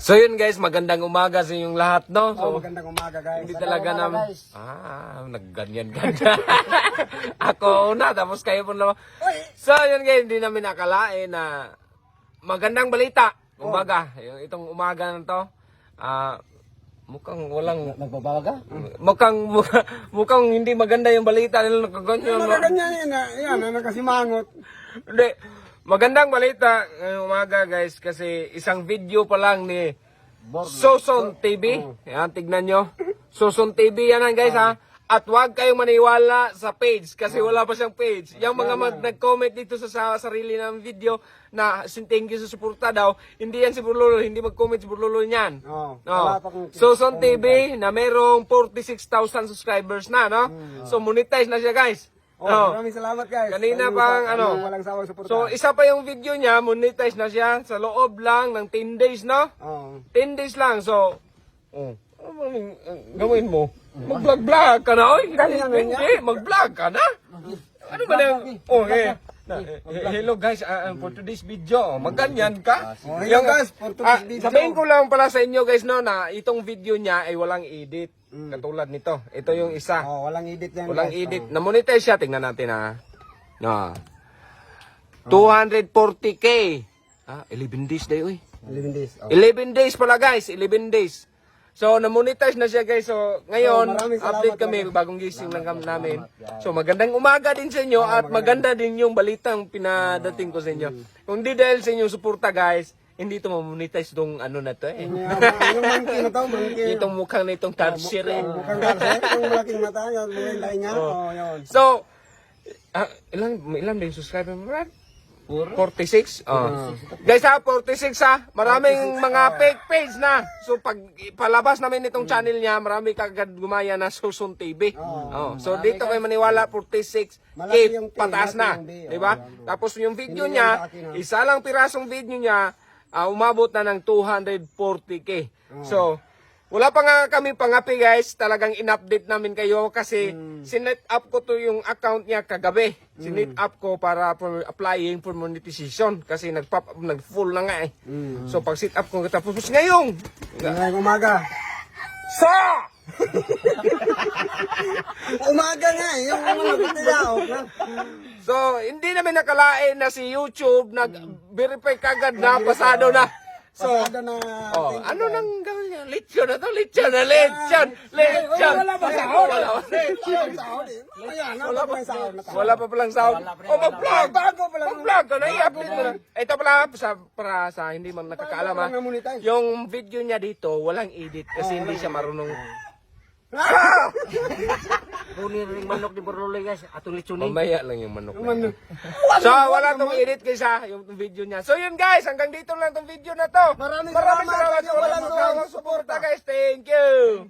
So yun guys, magandang umaga sa inyong lahat, no? So, Magandang umaga guys. hindi talaga naman... nagganyan-ganyan. Ako una, tapos kayo po naman. So yun guys, hindi namin nakalain na magandang balita. Umaga, itong umaga na to, mukhang walang... Nagbabaga? Mukhang hindi maganda yung balita nila nakaganyan. Ganyan yan, nakasimangot. Hindi. Magandang balita ngayong umaga guys kasi isang video pa lang ni Soson TV. Yan, tignan nyo. Soson TV yan guys ha. At huwag kayong maniwala sa page kasi wala pa siyang page. Yung mga nag-comment dito sa sarili ng video na thank you sa suporta daw, hindi yan si Burlolo, hindi mag-comment si Burlolo niyan. Soson TV na merong 46,000 subscribers na, no? So monetize na siya guys. Maraming salamat guys. Kanina pang walang sawang suporta. So isa pa yung video niya, monetize na siya sa loob lang ng 10 days, no? 10 days lang. So, gawin mo? Mag-vlog-vlog ka na, oy. Hindi, mag-vlog ka na. Ano ba na? Hello guys, for today's video, magganyan ka. Hello guys, for today's video. Sabihin ko lang pala sa inyo guys, no, na itong video niya ay walang edit. Katulad nito. Ito yung isa. Walang edit yan. Walang edit. Na-monetize siya. Tingnan natin ha. 240k. 11 days day, uy. 11 days. 11 days pala guys. 11 days. So, na-monetize na siya guys. So, ngayon, update kami. Bagong gising lang kami namin. So, magandang umaga din sa inyo. At maganda din yung balitang pinadating ko sa inyo. Kung di dahil sa inyong suporta guys, hindi ito mamonetize itong ano na to eh. Yung monkey na to, monkey. Itong mukhang na itong tarsier eh. Mukhang tarsier, yung malaking mata, yung lain niya. Yun. So, ilan ba yung subscriber mo, Brad? 46? Guys ha, 46 ha. Maraming mga fake page na. So, pag palabas namin itong channel niya, marami kagad gumaya na Soson TV. So, dito kayo maniwala, 46 pataas na. Diba? Tapos yung video niya, isa lang pirasong video niya, umabot na ng 240k. So, wala pa nga kami pangapi guys. Talagang in-update namin kayo kasi sinet up ko to yung account niya kagabi. Sinet up ko para for applying for monetization kasi nag-full na nga eh. So, pag sit up ko tapos ngayong umaga. Umaga nga eh. Yung So, hindi namin nakalain na si YouTube nag-verify kagad na pasado na. So, ano nang gawin niya? Lechon na to? Lechon! Wala pa sahod. Wala pa palang sahod. Mag-vlog! Mag-vlog ka na, i-update mo na. Ito pala, para sa hindi man nakakaalam ha. Yung video niya dito, walang edit kasi hindi siya marunong. Kunin ring manok ni Burlolo guys, atong lechonin. Mamaya lang yung manok. So, wala tong edit kaysa yung video niya. So, yun guys, hanggang dito lang tong video na to. Maraming salamat sa walang suporta guys. Thank you.